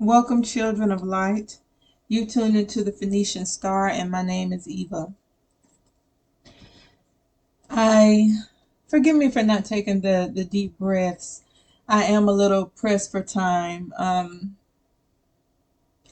Welcome, children of light. You tuned into the Phoenician Star, and my name is Eva. I Forgive me for not taking the deep breaths. I am a little pressed for time.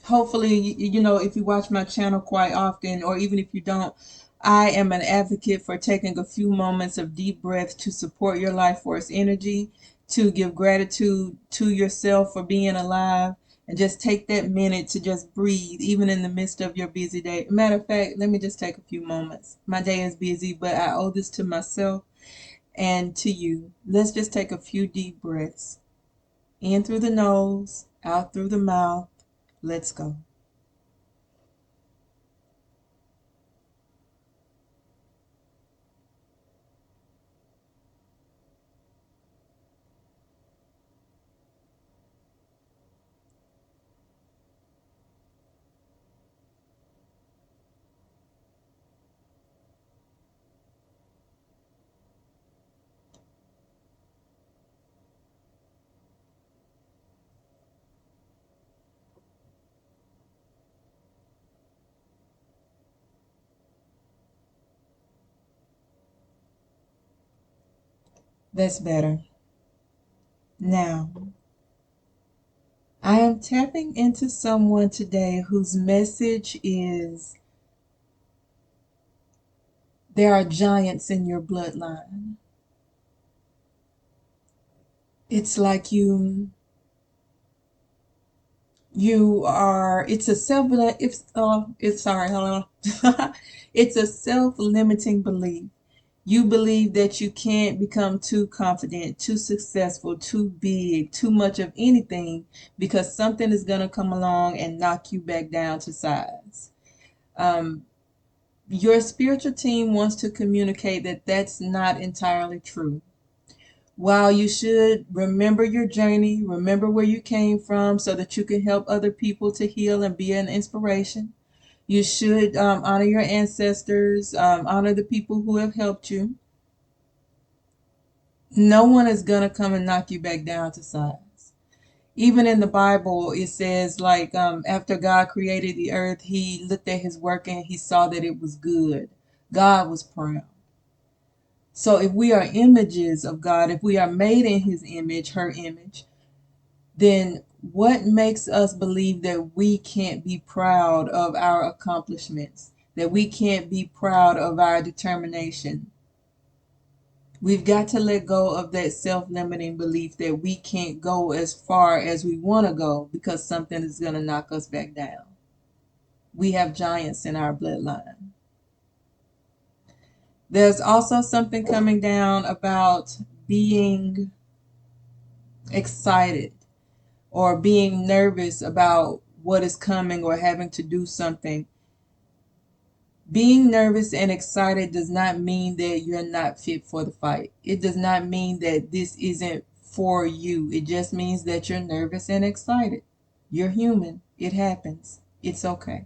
Hopefully, if you watch my channel quite often, or even if you don't, I am an advocate for taking a few moments of deep breath to support your life force energy, to give gratitude to yourself for being alive, and just take that minute to just breathe, even in the midst of your busy day. Matter of fact, let me just take a few moments. My day is busy, but I owe this to myself and to you. Let's just take a few deep breaths. In through the nose, out through the mouth. Let's go. That's better. Now, I am tapping into someone today whose message is there are giants in your bloodline. It's like you are it's a self if it's sorry, hello. It's a self-limiting belief. You believe that you can't become too confident, too successful, too big, too much of anything because something is going to come along and knock you back down to size. Um, your spiritual team wants to communicate that that's not entirely true. While you should remember your journey, remember where you came from so that you can help other people to heal and be an inspiration, you should honor your ancestors, honor the people who have helped you. No one is going to come and knock you back down to size. Even in the Bible, it says, like, after God created the earth, he looked at his work and he saw that it was good. God was proud. So if we are images of God, if we are made in his image, her image, then what makes us believe that we can't be proud of our accomplishments, that we can't be proud of our determination? We've got to let go of that self-limiting belief that we can't go as far as we want to go because something is going to knock us back down. We have giants in our bloodline. There's also something coming down about being excited or being nervous about what is coming or having to do something. Being nervous and excited does not mean that you're not fit for the fight. It does not mean that this isn't for you. It just means that you're nervous and excited. You're human. It happens. It's okay.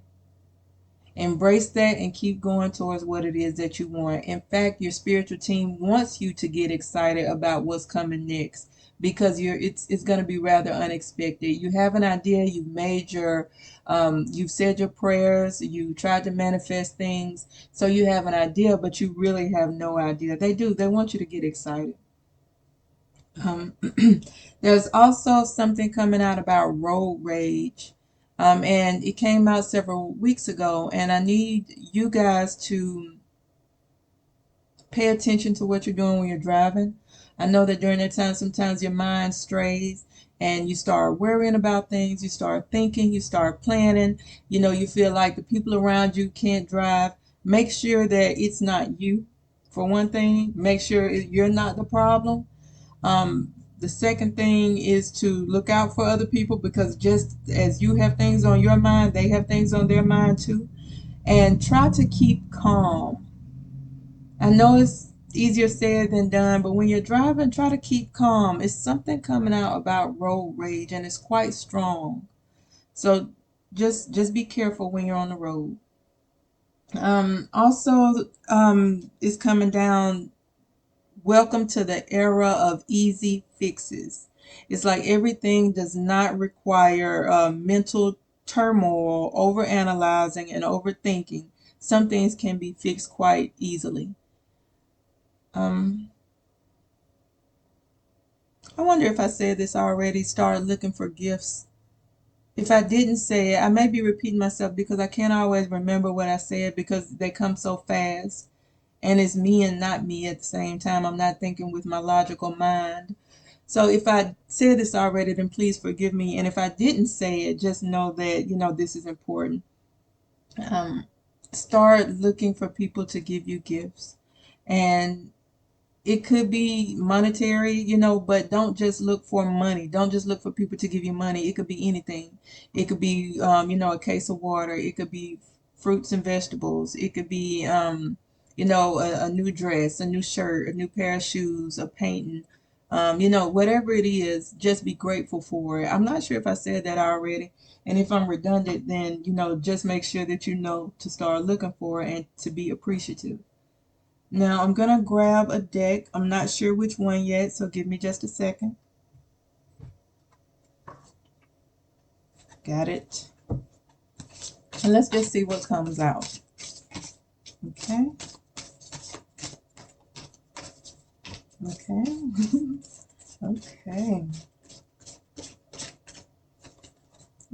Embrace that and keep going towards what it is that you want. In fact, your spiritual team wants you to get excited about what's coming next because it's going to be rather unexpected. You have an idea, you've said your prayers, you tried to manifest things, so you have an idea, but you really have no idea. They want you to get excited. Um, there's also something coming out about road rage. And it came out several weeks ago, and I need you guys to pay attention to what you're doing when you're driving. I know that during that time, sometimes your mind strays and you start worrying about things, you start thinking, you start planning, you feel like the people around you can't drive. Make sure that it's not you, for one thing. Make sure you're not the problem. The second thing is to look out for other people because just as you have things on your mind, they have things on their mind too. And try to keep calm. I know it's easier said than done, but when you're driving, try to keep calm. It's something coming out about road rage and it's quite strong. So just be careful when you're on the road. Also, is coming down. Welcome to the era of easy fixes. It's like everything does not require mental turmoil, over analyzing, and overthinking. Some things can be fixed quite easily. Um, I wonder if I said this already. Start looking for gifts. If I didn't say it, I may be repeating myself because I can't always remember what I said because they come so fast. And it's me and not me at the same time. I'm not thinking with my logical mind. So if I said this already, then please forgive me. And if I didn't say it, just know that, this is important. Um, Start looking for people to give you gifts. And it could be monetary, but don't just look for money. Don't just look for people to give you money. It could be anything. It could be, a case of water. It could be fruits and vegetables. It could be, a new dress, a new shirt, a new pair of shoes, a painting. Whatever it is, just be grateful for it. I'm not sure if I said that already. And if I'm redundant, then, just make sure that you know to start looking for it and to be appreciative. Now I'm gonna grab a deck. I'm not sure which one yet, so give me just a second. Got it. And let's just see what comes out. Okay. Okay. Okay.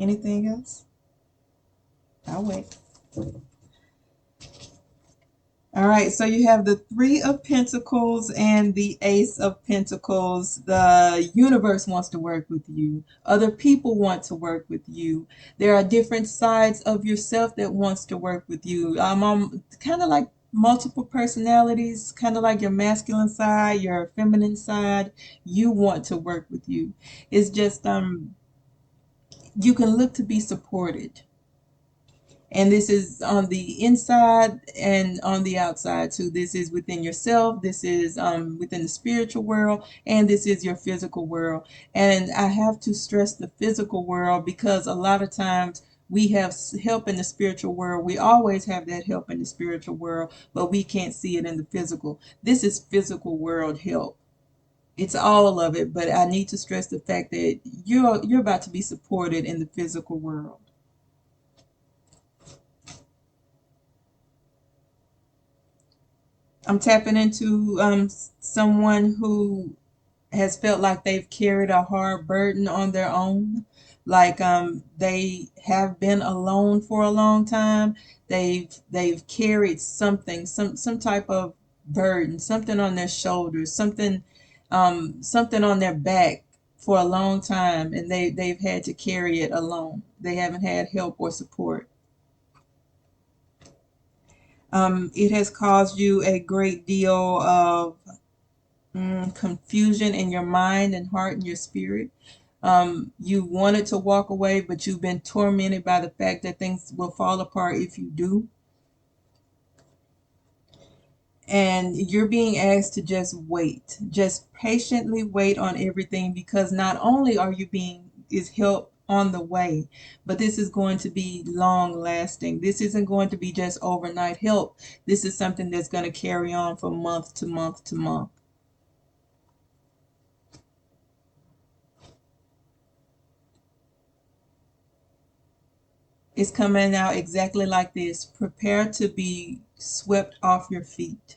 Anything else? I'll wait. All right, so you have the Three of Pentacles and the Ace of Pentacles. The universe wants to work with you. Other people want to work with you. There are different sides of yourself that wants to work with you. Kind of like multiple personalities, kind of like your masculine side, your feminine side. You want to work with you. It's just you can look to be supported. And this is on the inside and on the outside too. This is within yourself. This is within the spiritual world, and this is your physical world. And I have to stress the physical world because a lot of times we have help in the spiritual world. We always have that help in the spiritual world, but we can't see it in the physical. This is physical world help. It's all of it, but I need to stress the fact that you're about to be supported in the physical world. I'm tapping into someone who has felt like they've carried a hard burden on their own. Like they have been alone for a long time. They've carried something, some type of burden, something on their shoulders, something on their back for a long time, and they've had to carry it alone. They haven't had help or support. It has caused you a great deal of confusion in your mind and heart and your spirit. You wanted to walk away, but you've been tormented by the fact that things will fall apart if you do. And you're being asked to just wait, just patiently wait on everything because not only is help on the way, but this is going to be long lasting. This isn't going to be just overnight help. This is something that's going to carry on from month to month to month. It's coming out exactly like this. Prepare to be swept off your feet.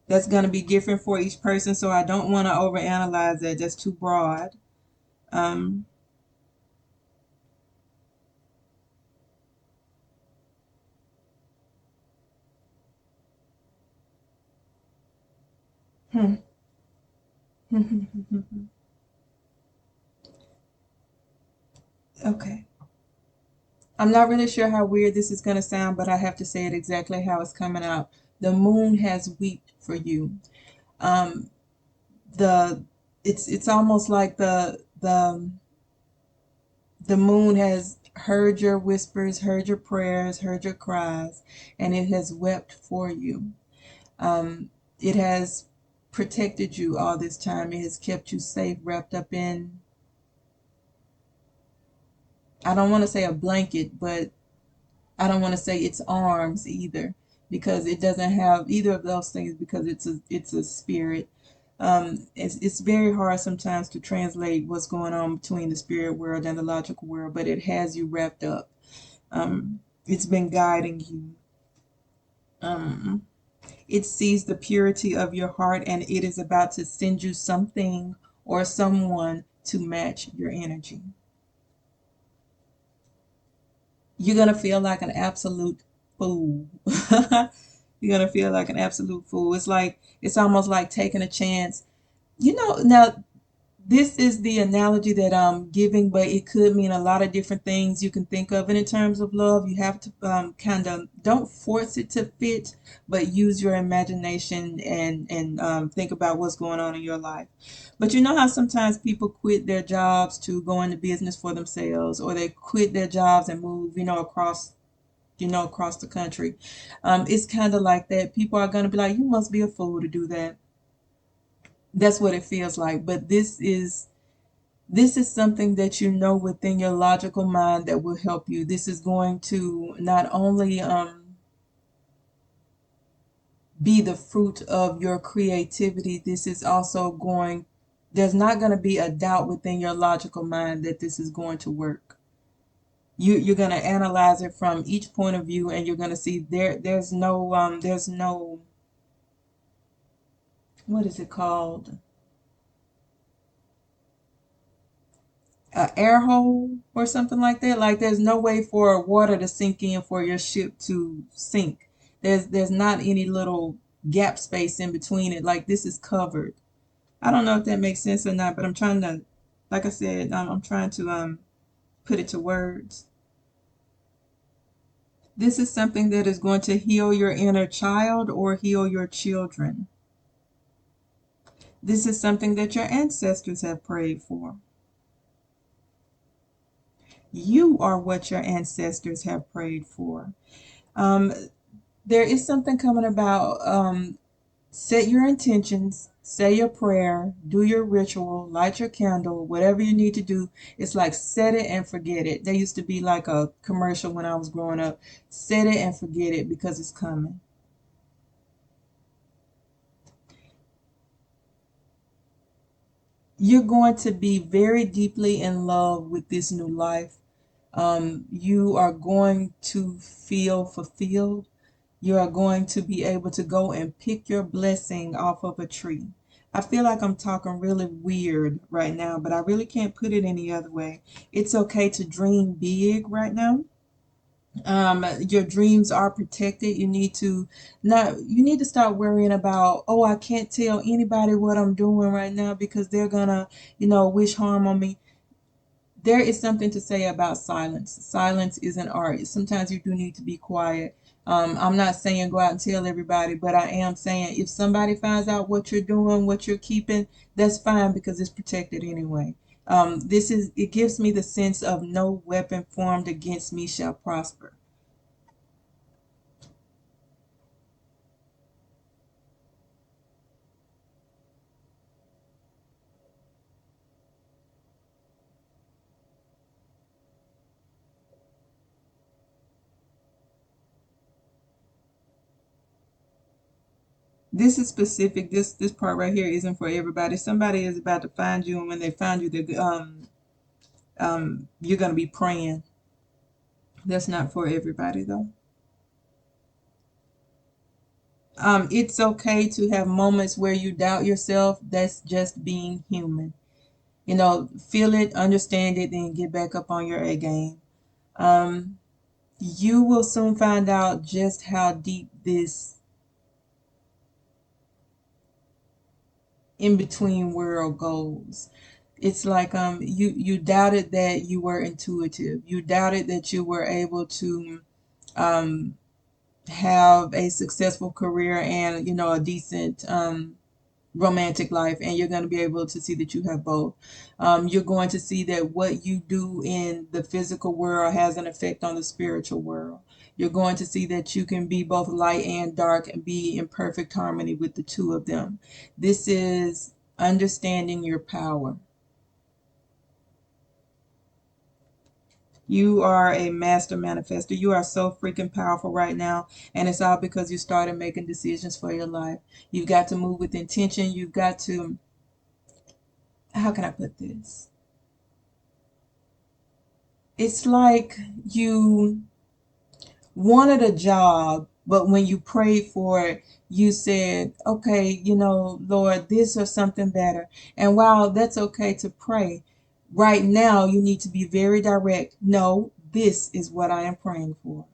That's going to be different for each person, so I don't want to overanalyze that. That's too broad. Um, hmm. Okay. I'm not really sure how weird this is going to sound, but I have to say it exactly how it's coming out. The moon has wept for you. Um, the it's almost like the moon has heard your whispers, heard your prayers, heard your cries, and it has wept for you. It has protected you all this time. It has kept you safe, wrapped up in, I don't want to say a blanket, but I don't want to say its arms either, because it doesn't have either of those things because it's a spirit. It's very hard sometimes to translate what's going on between the spirit world and the logical world, but it has you wrapped up. It's been guiding you. Um, it sees the purity of your heart, and it is about to send you something or someone to match your energy. You're going to feel like an absolute fool. You're going to feel like an absolute fool. It's almost like taking a chance. Now this is the analogy that I'm giving, but it could mean a lot of different things you can think of. And in terms of love, you have to kind of don't force it to fit, but use your imagination and think about what's going on in your life. But you know how sometimes people quit their jobs to go into business for themselves, or they quit their jobs and move, across the country. It's kind of like that. People are going to be like, you must be a fool to do that. That's what it feels like. But this is something that you know within your logical mind that will help you. This is going to not only be the fruit of your creativity, this is also there's not going to be a doubt within your logical mind that this is going to work. You're going to analyze it from each point of view, and you're going to see there's no what is it called, a air hole or something like that. Like there's no way for water to sink in for your ship to sink. There's not any little gap space in between it. Like this is covered. I don't know if that makes sense or not, but I'm trying to, like I said, I'm trying to put it to words. This is something that is going to heal your inner child or heal your children. This is something that your ancestors have prayed for. You are what your ancestors have prayed for. Um, there is something coming about. Set your intentions, say your prayer, do your ritual, light your candle, whatever you need to do. It's like set it and forget it. There used to be like a commercial when I was growing up. Set it and forget it because it's coming. You're going to be very deeply in love with this new life. You are going to feel fulfilled. You are going to be able to go and pick your blessing off of a tree. I feel like I'm talking really weird right now, but I really can't put it any other way. It's okay to dream big right now. Your dreams are protected. You need to start worrying about, oh, I can't tell anybody what I'm doing right now because they're gonna, wish harm on me. There is something to say about silence. Silence is an art. Sometimes you do need to be quiet. I'm not saying go out and tell everybody, but I am saying if somebody finds out what you're doing, what you're keeping, that's fine because it's protected anyway. It gives me the sense of no weapon formed against me shall prosper. This is specific. This part right here isn't for everybody. Somebody is about to find you, and when they find you, you're gonna be praying. That's not for everybody though. It's okay to have moments where you doubt yourself. That's just being human. Feel it, understand it, then get back up on your A game. Um, you will soon find out just how deep this in between world goes. It's like you doubted that you were intuitive. You doubted that you were able to um have a successful career and a decent romantic life, and you're going to be able to see that you have both. You're going to see that what you do in the physical world has an effect on the spiritual world. You're going to see that you can be both light and dark and be in perfect harmony with the two of them. This is understanding your power. You are a master manifester. You are so freaking powerful right now. And it's all because you started making decisions for your life. You've got to move with intention. You've got to, how can I put this? It's like you wanted a job, but when you prayed for it, you said, okay, Lord, this or something better. And while that's okay to pray, right now you need to be very direct. No, this is what I am praying for.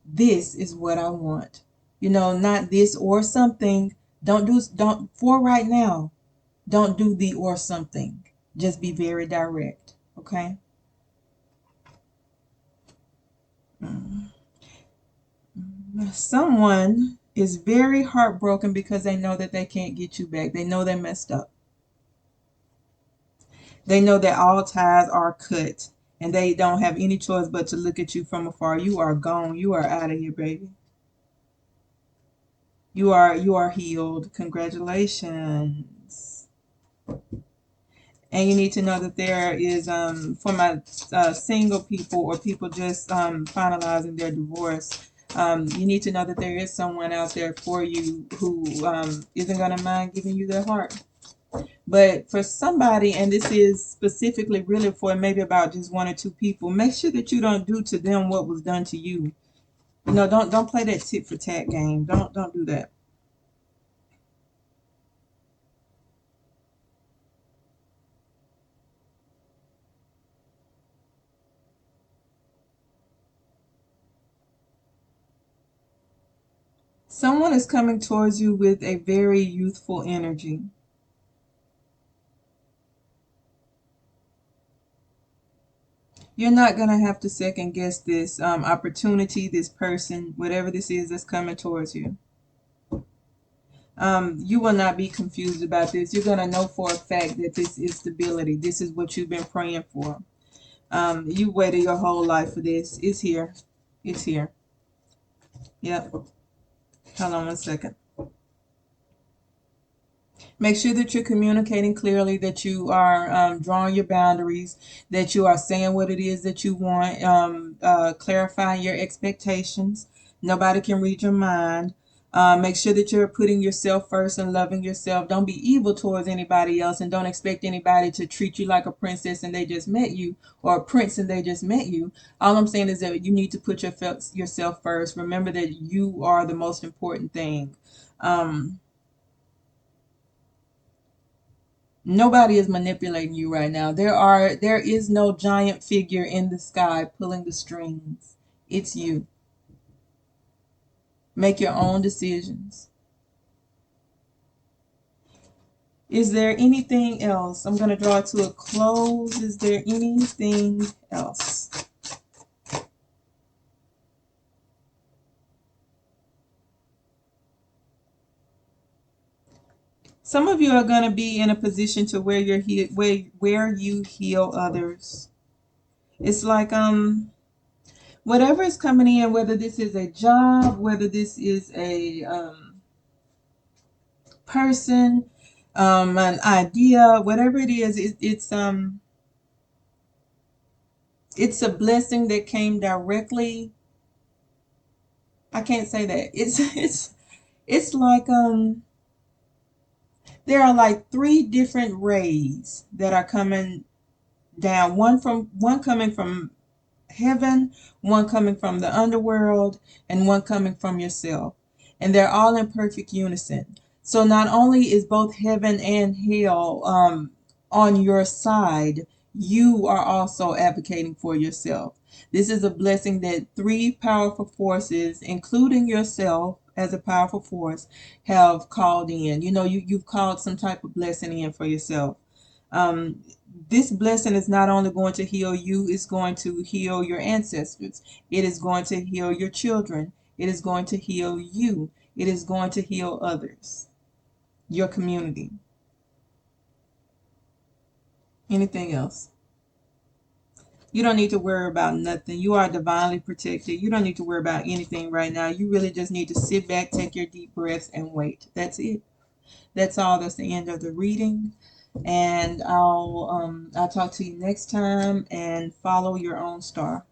This is what I want. Not this or something. Don't, for right now, don't do the or something. Just be very direct. Okay? Someone is very heartbroken because they know that they can't get you back. They know they messed up. They know that all ties are cut and they don't have any choice but to look at you from afar. You are gone. You are out of here, baby. You are healed. Congratulations. And you need to know that there is for my single people or people just finalizing their divorce. You need to know that there is someone out there for you who isn't going to mind giving you their heart. But for somebody, and this is specifically really for maybe about just one or two people, make sure that you don't do to them what was done to you. Don't play that tit for tat game. Don't do that. Someone is coming towards you with a very youthful energy. You're not going to have to second guess this opportunity, this person, whatever this is that's coming towards you. You will not be confused about this. You're going to know for a fact that this is stability. This is what you've been praying for. You waited your whole life for this. It's here. It's here. Yep. Hold on one second. Make sure that you're communicating clearly, that you are drawing your boundaries, that you are saying what it is that you want, clarifying your expectations. Nobody can read your mind. Make sure that you're putting yourself first and loving yourself. Don't be evil towards anybody else and don't expect anybody to treat you like a princess and they just met you or a prince and they just met you. All I'm saying is that you need to put yourself first. Remember that you are the most important thing. Um, Nobody is manipulating you right now. There is no giant figure in the sky pulling the strings. It's you. Make your own decisions. Is there anything else? I'm going to draw it to a close. Is there anything else? Some of you are going to be in a position to where where you heal others. It's like whatever is coming in, whether this is a job, whether this is a person, an idea, whatever it is, it's a blessing that came directly. I can't say that. It's like there are like three different rays that are coming down. One coming from heaven, one coming from the underworld, and one coming from yourself. And they're all in perfect unison. So not only is both heaven and hell on your side, you are also advocating for yourself. This is a blessing that three powerful forces, including yourself as a powerful force, have called in. You've called some type of blessing in for yourself. Um, this blessing is not only going to heal you, it's going to heal your ancestors. It is going to heal your children. It is going to heal you. It is going to heal others, your community. Anything else? You don't need to worry about nothing. You are divinely protected. You don't need to worry about anything right now. You really just need to sit back, take your deep breaths, and wait. That's it. That's all. That's the end of the reading. And I'll talk to you next time, and follow your own star.